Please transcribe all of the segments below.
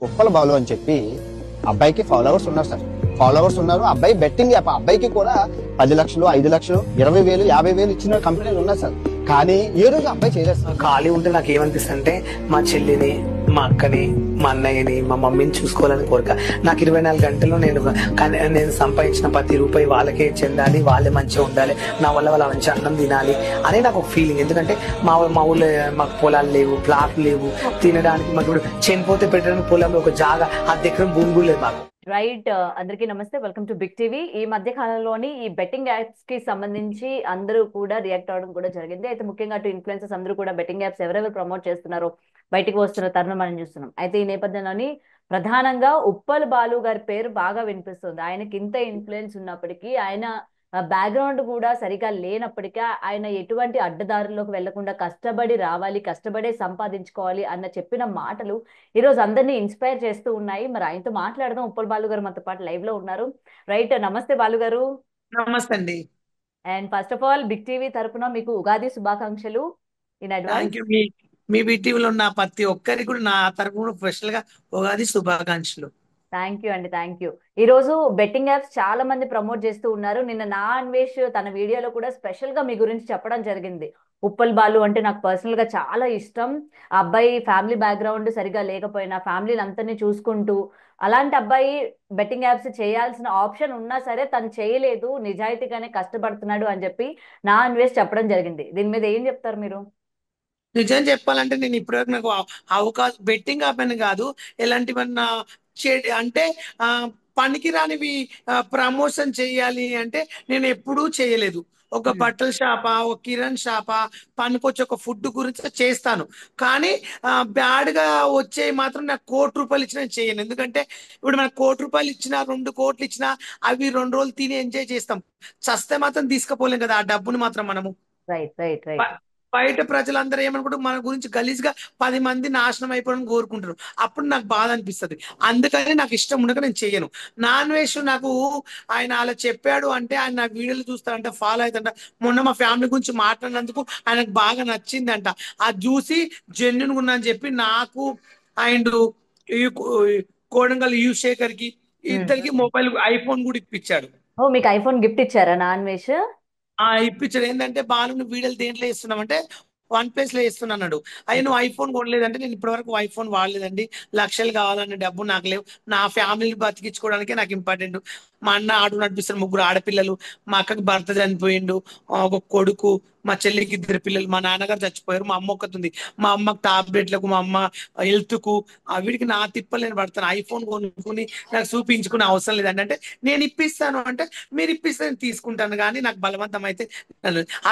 ఉప్పల బాలు అని చెప్పి అబ్బాయికి ఫాలోవర్స్ ఉన్నారు సార్. ఫాలోవర్స్ ఉన్నారు. అబ్బాయి బెట్టింగ్ యాప్. అబ్బాయికి కూడా 10 లక్షలు, 5 లక్షలు, 20,000, 50,000 ఇచ్చిన కంపెనీలు ఉన్నాయి సార్. కానీ ఏ రోజు అబ్బాయి చేయలేదు సార్. ఖాళీ ఉంటే నాకు ఏమనిపిస్తుంది అంటే మా చెల్లిని, మా అక్కని, మా అన్నయ్యని, మా మమ్మీని చూసుకోవాలని కోరిక. నాకు 24 గంటలు నేను సంపాదించిన ప్రతి రూపాయి వాళ్ళకే చెందాలి, వాళ్ళే మంచిగా ఉండాలి, నా వల్ల వాళ్ళ మంచి అన్నం తినాలి అనే నాకు ఒక ఫీలింగ్. ఎందుకంటే మా ఊళ్ళో మాకు పొలాలు లేవు, ప్లాట్లు లేవు, తినడానికి మాకు ఇప్పుడు చనిపోతే పెట్టడానికి పొలంలో ఒక జాగా 10 ఎకరం భూమి కూడా లేదు మాకు. రైట్. అందరికీ నమస్తే, వెల్కమ్ టు బిగ్ టీవీ. ఈ మధ్య కాలంలోని ఈ బెట్టింగ్ యాప్స్ కి సంబంధించి అందరూ కూడా రియాక్ట్ అవడం కూడా జరిగింది. అయితే ముఖ్యంగా అటు ఇన్ఫ్లుయెన్సర్స్ అందరూ కూడా బెట్టింగ్ యాప్స్ ఎవరెవరు ప్రమోట్ చేస్తున్నారో బయటికి వస్తున్న తరుణం మనం చూస్తున్నాం. అయితే ఈ నేపథ్యంలోని ప్రధానంగా ఉప్పల్ బాలు గారి పేరు బాగా వినిపిస్తుంది. ఆయనకి ఇంత ఇన్ఫ్లుయెన్స్ ఉన్నప్పటికీ, ఆయన బ్యాక్గ్రౌండ్ కూడా సరిగా లేనప్పటికీ, ఆయన ఎటువంటి అడ్డదారుల్లోకి వెళ్లకుండా కష్టపడి రావాలి, కష్టపడే సంపాదించుకోవాలి అన్న చెప్పిన మాటలు ఈరోజు అందరినీ ఇన్స్పైర్ చేస్తూ ఉన్నాయి. మరి ఆయనతో మాట్లాడదాం. ఉప్పల్ బాలు గారు మనతో పాటు లైవ్ లో ఉన్నారు. రైట్. నమస్తే బాలు గారు. నమస్తే అండి. And first of all big TV తరపున మీకు ఉగాది శుభాకాంక్షలు ఇన్ అడ్వాన్స్. Thank you. మీ బిటీవీలో ఉన్న ప్రతి ఒక్కరికి కూడా నా తరపున స్పెషల్ గా ఉగాది శుభాకాంక్షలు. థ్యాంక్ యూ అండి, థ్యాంక్ యూ. ఈ రోజు బెట్టింగ్ యాప్స్ చాలా మంది ప్రమోట్ చేస్తూ ఉన్నారు. నిన్న నా అన్వేష్ తన వీడియోలో కూడా స్పెషల్ గా మీ గురించి చెప్పడం జరిగింది. ఉప్పల్ బాలు అంటే నాకు పర్సనల్ గా చాలా ఇష్టం. ఆ అబ్బాయి ఫ్యామిలీ బ్యాక్గ్రౌండ్ సరిగా లేకపోయినా ఫ్యామిలీని అంతని చూసుకుంటూ, అలాంటి అబ్బాయి బెట్టింగ్ యాప్స్ చేయాల్సిన ఆప్షన్ ఉన్నా సరే తను చేయలేదు, నిజాయితీగానే కష్టపడుతున్నాడు అని చెప్పి నా అన్వేష్ చెప్పడం జరిగింది. దీని మీద ఏం చెప్తారు మీరు? నిజం చెప్పాలంటే నేను ఇప్పటివరకు నాకు అవకాశం బెట్టింగ్ ఆపని కాదు, ఎలాంటివన్నా అంటే ఆ పనికిరానివి ప్రమోషన్ చేయాలి అంటే నేను ఎప్పుడూ చేయలేదు. ఒక బట్టల షాపా, ఒక కిరణ్ షాపా, పనికొచ్చి ఒక ఫుడ్ గురించి చేస్తాను. కానీ బ్యాడ్ గా వచ్చే మాత్రం నాకు ₹1,00,00,000 ఇచ్చినా నేను చేయను. ఎందుకంటే ఇప్పుడు మనకు ₹1,00,00,000 ఇచ్చినా, 2 కోట్లు ఇచ్చినా అవి 2 రోజులు తిని ఎంజాయ్ చేస్తాం. చస్తే మాత్రం తీసుకుపోలేం కదా ఆ డబ్బుని మాత్రం మనము. Right right right. బయట ప్రజలందరూ ఏమనుకుంటారు, మన గురించి గలీజ్గా 10 మంది నాశనం అయిపోవడం కోరుకుంటారు. అప్పుడు నాకు బాధ అనిపిస్తుంది. అందుకని నాకు ఇష్టం ఉండక నేను చెయ్యను. నాన్ వెజ్ నాకు ఆయన అలా చెప్పాడు అంటే, ఆయన నా వీడియోలు చూస్తాడంట, ఫాలో అవుతాడంట. మొన్న మా ఫ్యామిలీ గురించి మాట్లాడినందుకు ఆయనకు బాగా నచ్చిందంట. అది చూసి జెన్యున్ ఉన్నా అని చెప్పి నాకు అండ్ ఈ కోడంగల్ శేఖర్ కి ఇద్దరికి మొబైల్ ఐఫోన్ కూడా ఇప్పించాడు. ఓ, మీకు ఐఫోన్ గిఫ్ట్ ఇచ్చారా నా అన్వేష్? ఇప్పించాడు. ఏంటంటే బాలు నువ్వు వీడియోలు దేంట్లో ఇస్తున్నావు అంటే OnePlus లో ఇస్తున్నా అన్నాడు. అయ్యా నువ్వు ఐఫోన్ కొనలేదంటే, నేను ఇప్పటివరకు ఐఫోన్ వాడలేదండి, లక్షలు కావాలనే డబ్బు నాకు లేవు, నా ఫ్యామిలీని బతికించుకోవడానికే నాకు ఇంపార్టెంట్. మా అన్న ఆడు నడిపిస్తారు, 3 ఆడపిల్లలు, మా అక్కకి భర్త చనిపోయిండు, ఒక కొడుకు, మా చెల్లికి 2 పిల్లలు, మా నాన్నగారు చచ్చిపోయారు, మా అమ్మ ఒక్కతుంది. మా అమ్మకి టాబ్లెట్లకు, మా అమ్మ హెల్త్ కు, వీడికి నా తిప్పలు నేను పడతాను. ఐఫోన్ కొనుక్కుని నాకు చూపించుకునే అవసరం లేదండి అంటే, నేను ఇప్పిస్తాను అంటే మీరు ఇప్పిస్తే నేను తీసుకుంటాను, కానీ నాకు బలవంతం అయితే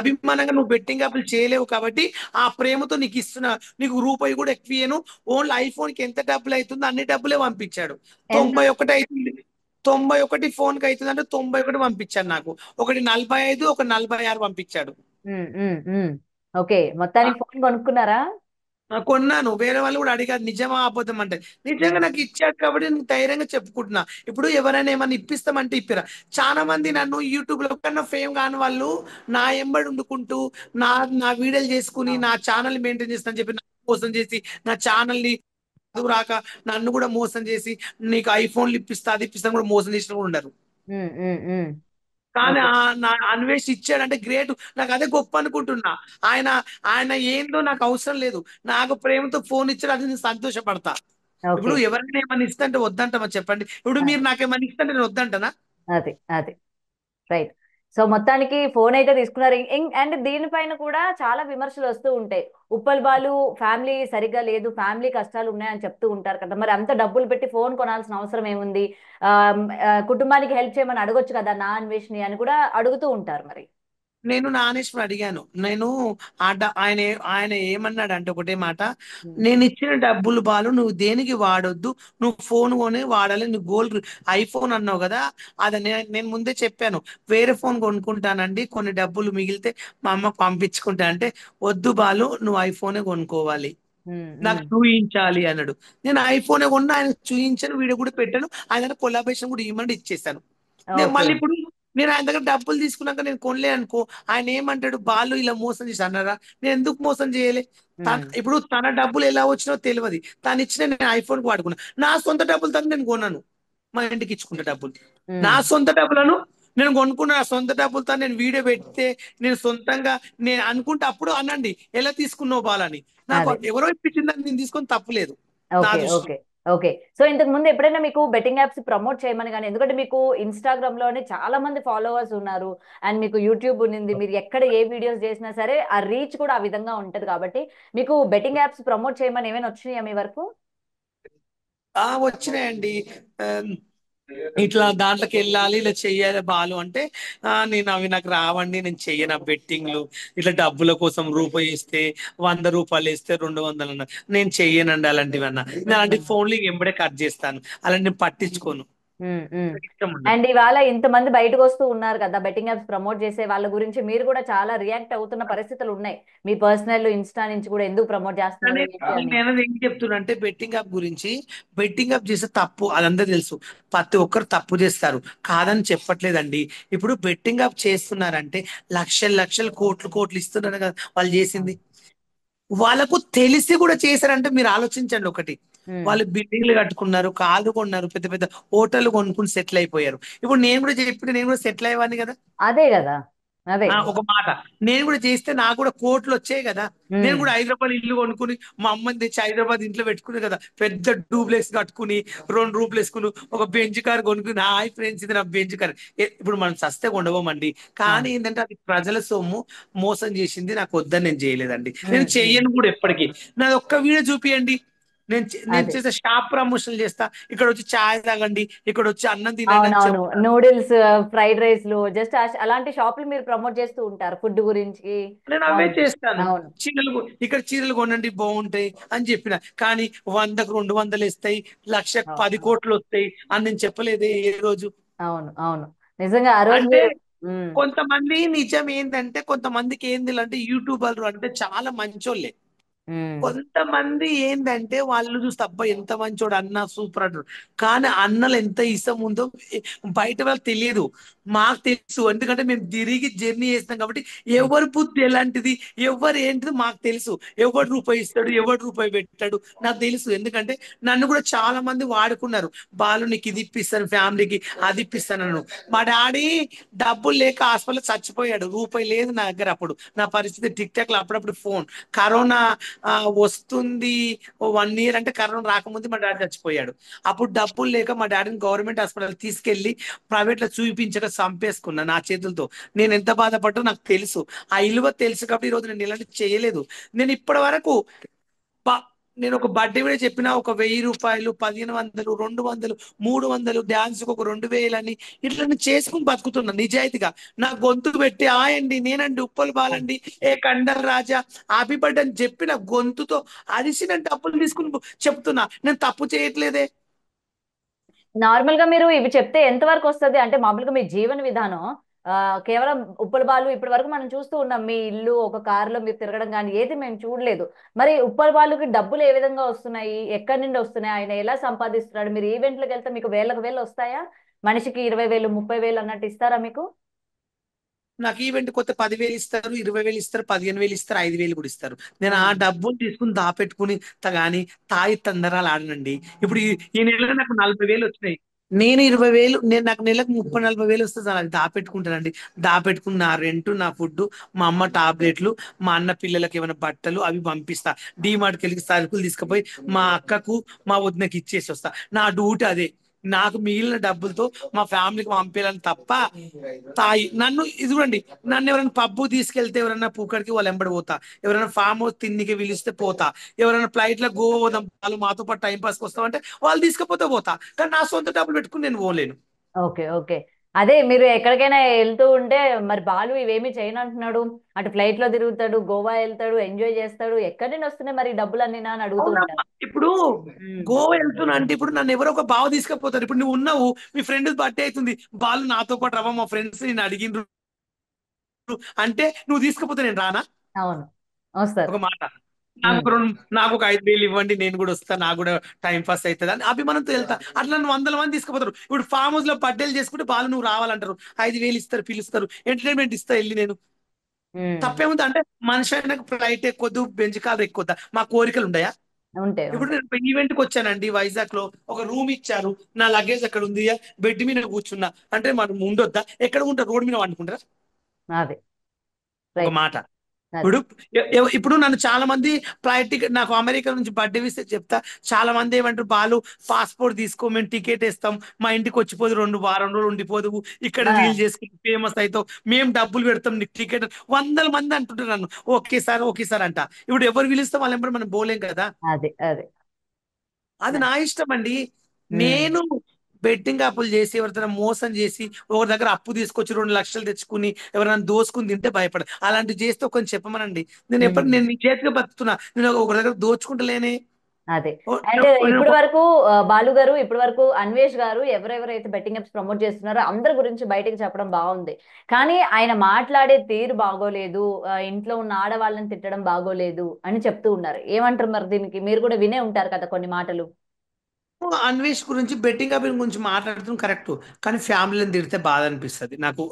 అభిమానంగా నువ్వు బెట్టింగ్ యాప్లు చేయలేవు కాబట్టి ఆ ప్రేమతో నీకు ఇస్తున్నా, నీకు రూపాయి కూడా ఎక్కువను, ఓన్లీ ఐఫోన్ కి ఎంత డబ్బులు అవుతుందో అన్ని డబ్బులే పంపించాడు. 91 అవుతుంది, 91 ఫోన్ కి అవుతుంది అంటే 91 పంపించాడు నాకు. ఒకటి 45, ఒక 46 పంపించాడు. ఓకే, మొత్తానికి ఫోన్ కొనుక్కున్నారా? కొన్నాను. వేరే వాళ్ళు కూడా అడిగారు నిజమా అబద్ధం అంటే, నిజంగా నాకు ఇచ్చాడు కాబట్టి నేను ధైర్యంగా చెప్పుకుంటున్నా. ఇప్పుడు ఎవరైనా ఏమన్నా ఇప్పిస్తామంటే ఇప్పిరా. చాలా మంది నన్ను యూట్యూబ్ లో కన్నా ఫేమ్ కాని వాళ్ళు నా ఎంబడి వండుకుంటూ నా నా వీడియోలు చేసుకుని నా ఛానల్ మెయింటైన్ చేస్తానని చెప్పి నన్ను మోసం చేసి, నా ఛానల్ ని చదువు రాక నన్ను కూడా మోసం చేసి, నీకు ఐఫోన్లు ఇప్పిస్తా అది ఇప్పిస్తా కూడా మోసం చేసిన కూడా ఉన్నారు. కానీ నా అన్వేష్ ఇచ్చాడంటే గ్రేట్. నాకు అదే గొప్ప అనుకుంటున్నా. ఆయన ఆయన ఏందో నాకు అవసరం లేదు, నాకు ప్రేమతో ఫోన్ ఇచ్చాడు, అది నేను సంతోషపడతా. ఇప్పుడు ఎవరైనా ఏమన్నా ఇస్తంటే వద్దంటామా చెప్పండి? ఇప్పుడు మీరు నాకేమన్నా ఇస్తుంటే నేను వద్దంటనా? అది అది రైట్. సో మొత్తానికి ఫోన్ అయితే తీసుకున్నారు. అండ్ దీనిపైన కూడా చాలా విమర్శలు వస్తూ ఉంటాయి. ఉప్పల్ బాలు ఫ్యామిలీ సరిగ్గా లేదు, ఫ్యామిలీ కష్టాలు ఉన్నాయని చెప్తూ ఉంటారు కదా. మరి అంత డబ్బులు పెట్టి ఫోన్ కొనాల్సిన అవసరం ఏముంది? కుటుంబానికి హెల్ప్ చేయమని అడగొచ్చు కదా నా అన్వేషణి అని కూడా అడుగుతూ ఉంటారు. మరి నేను నానేశ్వరం అడిగాను. నేను ఆయన ఆయన ఏమన్నాడు అంటే ఒకటే మాట, నేను ఇచ్చిన డబ్బులు బాలు నువ్వు దేనికి వాడొద్దు, నువ్వు ఫోన్ కొని వాడాలి, నువ్వు గోల్డ్ ఐఫోన్ అన్నావు కదా, అది నేను ముందే చెప్పాను, వేరే ఫోన్ కొనుక్కుంటానండి, కొన్ని డబ్బులు మిగిలితే మా అమ్మకు పంపించుకుంటా అంటే, వద్దు బాలు నువ్వు ఐఫోనే కొనుక్కోవాలి, నాకు చూయించాలి అన్నాడు. నేను ఐఫోనే కొన్నా, ఆయన చూయించాను, వీడియో కూడా పెట్టాను, ఆయన కొలాబరేషన్ కూడా ఇవ్వమంటే ఇచ్చేసాను. నేను మళ్ళీ ఇప్పుడు నేను ఆయన దగ్గర డబ్బులు తీసుకున్నాక నేను కొనలే అనుకో, ఆయన ఏమంటాడు, బాలు ఇలా మోసం చేసి అన్నారా? నేను ఎందుకు మోసం చేయలే? ఇప్పుడు తన డబ్బులు ఎలా వచ్చినో తెలియదు, తను ఇచ్చిన నేను ఐఫోన్ కి వాడుకున్నా, నా సొంత డబ్బులతో నేను కొన్నాను, మా ఇంటికి ఇచ్చుకున్న డబ్బులు, నా సొంత డబ్బులను నేను కొనుక్కున్న, నా సొంత డబ్బులతో నేను వీడియో పెడితే, నేను సొంతంగా నేను అనుకుంటే అప్పుడు అనండి ఎలా తీసుకున్నావు బాలని, నాకు అదే. ఎవరో ఇప్పించిందని నేను తీసుకొని తప్పులేదు నా ఓకే. దృష్టిలో. ఓకే. ఓకే. సో ఇంతకు ముందు ఎప్పుడైనా మీకు బెట్టింగ్ యాప్స్ ప్రమోట్ చేయమని గాని, ఎందుకంటే మీకు ఇన్‌స్టాగ్రామ్ లోనే చాలా మంది ఫాలోవర్స్ ఉన్నారు. అండ్ మీకు యూట్యూబ్ ఉన్నింది. మీరు ఎక్కడ ఏ వీడియోస్ చేసినా సరే ఆ రీచ్ కూడా ఆ విధంగా ఉంటది కాబట్టి, మీకు బెట్టింగ్ యాప్స్ ప్రమోట్ చేయమని ఏమైనా వచ్చినాయా మీ వరకు? వచ్చినాయండి. ఆమ్, ఇట్లా దాంట్లోకి వెళ్ళాలి, ఇలా చెయ్యాలి బాలు అంటే, నేను అవి నాకు రావండి, నేను చెయ్యను ఆ బెట్టింగ్లు, ఇట్లా డబ్బుల కోసం రూపాయి ఇస్తే, 100 రూపాయలు ఇస్తే 200 అన్న, నేను చెయ్యనండి అలాంటివి అన్న, నేను అలాంటి ఫోన్లు ఎంబడే కట్ చేస్తాను, అలాంటి పట్టించుకోను, హ్మ్. హ్మ్. నాకు ఇష్టం ఉండదు. అండ్ ఇవాళ ఇంతమంది బయటకు వస్తూ ఉన్నారు కదా! బెట్టింగ్ యాప్స్ ప్రమోట్ చేసే వాళ్ళ గురించి మీరు కూడా చాలా రియాక్ట్ అవుతున్న పరిస్థితులు ఉన్నాయి. మీ పర్సనల్ ఇన్‌స్టా నుంచి కూడా ఎందుకు ప్రమోట్ కానీ చేస్తున్నారు ఏంటి అని. నేను ఏం చెప్తున్నా అంటే, బెట్టింగ్ యాప్ గురించి, బెట్టింగ్ యాప్ చేసే తప్పు అదందరూ తెలుసు, ప్రతి ఒక్కరు తప్పు చేస్తారు, కాదని చెప్పట్లేదండి. ఇప్పుడు బెట్టింగ్ యాప్ చేస్తున్నారంటే లక్షలు లక్షలు కోట్లు కోట్లు ఇస్తున్నారు కదా వాళ్ళు చేసింది, వాళ్ళకు తెలిసి కూడా చేశారంటే మీరు ఆలోచించండి ఒకటి, హ్మ్. వాళ్ళు బిల్డింగ్లు కట్టుకున్నారు, కార్లు కొన్నారు, పెద్ద పెద్ద హోటల్ కొనుక్కుని సెటిల్ అయిపోయారు. ఇప్పుడు నేను కూడా చెప్పిన, నేను కూడా సెటిల్ అయ్యేవాడిని కదా. అదే గదా! అదే. ఒక మాట, నేను కూడా చేస్తే నాకు కూడా కోట్లు వచ్చాయి కదా. నేను హ్మ్. కూడా హైదరాబాద్ ఇల్లు కొనుక్కుని, మా అమ్మని తెచ్చి హైదరాబాద్ ఇంట్లో పెట్టుకునే కదా, పెద్ద డూప్లెక్స్ కట్టుకుని, 2 రూపులు వేసుకుని, ఒక బెంచ్ కార్ కొనుక్కుని, హాయ్ ఫ్రెండ్స్ ఇది నా బెంచ్ కార్. ఇప్పుడు మనం సస్తే ఉండవమండి. కానీ అవును. ఏంటంటే అది ప్రజల సొమ్ము, మోసం చేసింది, నాకు వద్దని నేను చేయలేదండి, హ్మ్. నేను హ్మ్. చెయ్యను కూడా ఎప్పటికీ. నాది ఒక్క వీడియో చూపియండి, నేను అదే. చేసే షాప్ ప్రమోషన్లు చేస్తా, ఇక్కడ వచ్చి చాయ్ తాగండి, ఇక్కడ వచ్చి అన్నం తినండి అని అవునవును. చెప్తాను. నూడిల్స్, ఫ్రైడ్ రైస్‌లు జస్ట్ అలాంటి షాపులు మీరు ప్రమోట్ చేస్తూ ఉంటారు. ఫుడ్ గురించి. నేను అవే అవును. చేస్తాను. అవును. ఇక్కడ చీరలు కొనండి బాగుంటాయి అని చెప్పిన, కానీ 100కు 200 ఇస్తాయి, లక్షకు అవును. 10 కోట్లు వస్తాయి అని నేను చెప్పలేదే ఏ రోజు. అవును. అవును. నిజంగా ఆ రోజు అంటే మీరు. హ్మ్. కొంతమంది నిజం ఏంటంటే, కొంతమందికి ఏంది అంటే యూట్యూబర్లు అంటే చాలా మంచోళ్ళే, హ్మ్. కొంతమంది ఏంటంటే వాళ్ళు చూస్తే అబ్బా ఎంత మంచోడు అన్న సూపర్ అంటారు, కానీ అన్నలు ఎంత ఇష్టం ఉందో బయట వాళ్ళకి తెలియదు, మాకు తెలుసు, ఎందుకంటే మేము తిరిగి జర్నీ చేస్తాం కాబట్టి, ఎవరి బుద్ధి ఎలాంటిది, ఎవరు ఏంటిది మాకు తెలుసు, ఎవడు రూపాయి ఇస్తాడు, ఎవడు రూపాయి పెట్టాడు నాకు తెలుసు, ఎందుకంటే నన్ను కూడా చాలా మంది వాడుకున్నారు, బాలు నీకు ఇది ఇప్పిస్తాను, ఫ్యామిలీకి అది ఇప్పిస్తాను నన్ను. మా డాడీ డబ్బులు లేక హాస్పిటల్ చచ్చిపోయాడు, రూపాయి లేదు నా దగ్గర, అప్పుడు నా పరిస్థితి టిక్ టాక్ లో అప్పుడప్పుడు ఫోన్, కరోనా వస్తుంది, 1 ఇయర్ అంటే కరోనా రాకముందు మా డాడీ చచ్చిపోయాడు, అప్పుడు డబ్బులు లేక మా డాడీని గవర్నమెంట్ హాస్పిటల్ తీసుకెళ్లి ప్రైవేట్ లో చూపించక చంపేసుకున్నా నా చేతులతో. నేను ఎంత బాధపడ్డా నాకు తెలుసు, ఆ ఇలువ తెలుసు కాబట్టి ఈ రోజు నేను ఇలాంటి చేయలేదు. నేను ఇప్పటి వరకు బ- నేను ఒక బర్త్డే కూడా చెప్పిన, ఒక 1000 రూపాయలు, 1500, 200, 300, డాన్స్ ఒక 2000 అని ఇట్లా నేను చేసుకుని బతుకుతున్నా నిజాయితీగా, నా గొంతు పెట్టి ఆయండి నేనండి ఉప్పల్ బాలండి, ఏ కండల్ రాజా, హ్యాపీ బర్త్డే అని చెప్పిన గొంతుతో అరిసి నేను డబ్బులు తీసుకుని చెప్తున్నా, నేను తప్పు చేయట్లేదే. నార్మల్ గా మీరు ఇవి చెప్తే ఎంత వరకు వస్తది? అంటే మామూలుగా మీ జీవన విధానం కేవలం ఉప్పల్ బాలు ఇప్పటి వరకు మనం చూస్తూ ఉన్నాం. మీ ఇల్లు, ఒక కారులో మీరు తిరగడం గాని ఏది మేము చూడలేదు. మరి ఉప్పల్ బాలుకి డబ్బులు ఏ విధంగా వస్తున్నాయి? ఎక్కడి నుండి వస్తున్నాయి? ఆయన ఎలా సంపాదిస్తున్నాడు? మీరు ఈవెంట్‌లకి వెళ్తే మీకు వేలకు వేలు వస్తాయా? మనిషికి 20,000, 30,000 అన్నట్టు ఇస్తారా మీకు? నాకు ఈవెంట్ కొత్త 10,000 ఇస్తారు, 20,000 ఇస్తారు, 15,000 ఇస్తారు, 5,000 కూడా ఇస్తారు. నేను ఆ హ్మ్. డబ్బులు తీసుకుని దాపెట్టుకుని గాని తాయి తందరాలు ఆడనండి. ఇప్పుడు ఈ నెల నాకు 40,000 వచ్చినాయి, నేను 20,000, నాకు నెలకు 30-40 వేలు వస్తే చాలు, అది దాపెట్టుకుంటానండి. దాపెట్టుకుని నా రెంట్, నా ఫుడ్, మా అమ్మ టాబ్లెట్లు, మా అన్న పిల్లలకి ఏమైనా బట్టలు అవి పంపిస్తా, డీమార్ట్కి వెళ్ళి సరుకులు తీసుకుపోయి మా అక్కకు మా వదినకి ఇచ్చేసి వస్తా, నా డ్యూటీ అదే. నాకు మిగిలిన డబ్బులతో మా ఫ్యామిలీకి పంపించాలని తప్ప తాయి నన్ను ఇది చూడండి, నన్ను ఎవరైనా పబ్బు తీసుకెళ్తే, ఎవరైనా పూకడికి వాళ్ళు ఎంబడి పోతా, ఎవరైనా ఫామ్ హౌస్ తిన్నికి పిలిస్తే పోతా, ఎవరైనా ఫ్లైట్ లో గోవా పోదాం వాళ్ళు మాతో పాటు టైం పాస్కి వస్తామంటే వాళ్ళు తీసుకపోతే పోతా, కానీ నా సొంత డబ్బులు పెట్టుకుని నేను పోలేను. ఓకే. ఓకే. అదే మీరు ఎక్కడికైనా ఎళ్తూ ఉంటే మరి బాలు ఇవేమి చేయనంటున్నాడు. అటు ఫ్లైట్‌లో తిరుగుతాడు, గోవా ఎళ్తాడు, ఎంజాయ్ చేస్తాడు. ఎక్కడి నుండి వస్తున్నాయి మరి ఈ డబ్బులన్నీనా అని అడుగుతూ అవునమ్మా, ఉంటారు. ఇప్పుడు హ్మ్. గోవా వెళ్తున్నా అంటే, ఇప్పుడు నన్ను ఎవరో ఒక బావ తీసుకపోతారు, ఇప్పుడు నువ్వు ఉన్నావు, మీ ఫ్రెండ్ బర్త్డే అవుతుంది, బాలు నాతో పాటు రవ్వ, మా ఫ్రెండ్స్ నేను అడిగిండ్రు అంటే నువ్వు తీసుకపోతే నేను రానా? అవును. వస్తారు. ఒక మాట, నాకు ఒక నాకు ఒక 5,000 ఇవ్వండి, నేను కూడా వస్తా, నాకు కూడా టైం పాస్ అవుతుంది అని అభిమానంతో వెళ్తా. అట్లా నన్ను 100 మంది తీసుకుపోతారు. ఇప్పుడు ఫామ్ హౌస్ లో బర్త్డేలు చేసుకుంటే బాలు నువ్వు రావాలంటారు, 5,000 ఇస్తారు, పిలుస్తారు, ఎంటర్టైన్మెంట్ ఇస్తా వెళ్ళి నేను. తప్పేముంది అంటే మనిషి అయినాక ఫ్లైట్ ఎక్కొద్దు, బెంచ్ కార్ ఎక్కొద్దా, మా కోరికలు ఉన్నాయా? ఉంటాయి ఇప్పుడు ఉంటాయి. నేను ఈవెంట్ కి వచ్చానండి వైజాగ్ లో, ఒక రూమ్ ఇచ్చారు, నా లగేజ్ అక్కడ ఉంది, బెడ్ మీద కూర్చున్నా అంటే మనం ఉండొద్దా? ఎక్కడ ఉంటారు? రోడ్ మీద వండుకుంటారా? అదే ఒక రైట్. మాట. అదే. ఇప్పుడు ఇప్పుడు నన్ను చాలా మంది ఫ్లైట్ టికెట్, నాకు అమెరికా నుంచి బర్త్డే ఇస్తే చెప్తా, చాలా మంది ఏమంటారు, బాలు పాస్పోర్ట్ తీసుకో, మేము టికెట్ ఇస్తాం, మా ఇంటికి వచ్చిపోదు, 2 వారం రోజులు ఉండిపోదు, ఇక్కడ ఆ, రీల్ చేసుకుని ఫేమస్ అవుతావు, మేము డబ్బులు పెడతాం నీకు టికెట్. 100 మంది అంటుంటారు నన్ను, ఓకే సార్ ఓకే సార్ అంట. ఇప్పుడు ఎవరు పిలుస్తాం వాళ్ళని ఎప్పుడు మనం పోలేం కదా. అదే అదే. అది నా ఇష్టం అండి. ఉమ్, నేను బెట్టింగ్ అప్పులు చేసి ఎవరితో మోసం చేసి ఒకరి దగ్గర అప్పు తీసుకొచ్చి 2 లక్షలు తెచ్చుకుని ఎవరైనా దోచుకుని తింటే భయపడ, అలాంటివి చేస్తే కొంచెం చెప్పమనండి. నేను ఎప్పుడు ఉమ్. నేను నీ చేతిగా బతుకుతున్నా, నేను ఒకరి దగ్గర దోచుకుంటలేనే. అదే. ఓ, అండ్ నేను ఇప్పటి వరకు బాలు గారు, ఇప్పటి వరకు అన్వేష్ గారు ఎవరెవరైతే బెట్టింగ్ యాప్స్ ప్రమోట్ చేస్తున్నారో అందరి గురించి బయటకు చెప్పడం బాగుంది. కానీ ఆయన మాట్లాడే తీరు బాగోలేదు, ఇంట్లో ఉన్న ఆడవాళ్ళని తిట్టడం బాగోలేదు అని చెప్తూ ఉన్నారు. ఏమంటారు మరి దీనికి? మీరు కూడా వినే ఉంటారు కదా కొన్ని మాటలు. అన్వేష్ గురించి బెట్టింగ్ అప్ గురించి మాట్లాడుతున్నాం కరెక్ట్, కానీ ఫ్యామిలీని తిడితే బాధ అనిపిస్తుంది నాకు.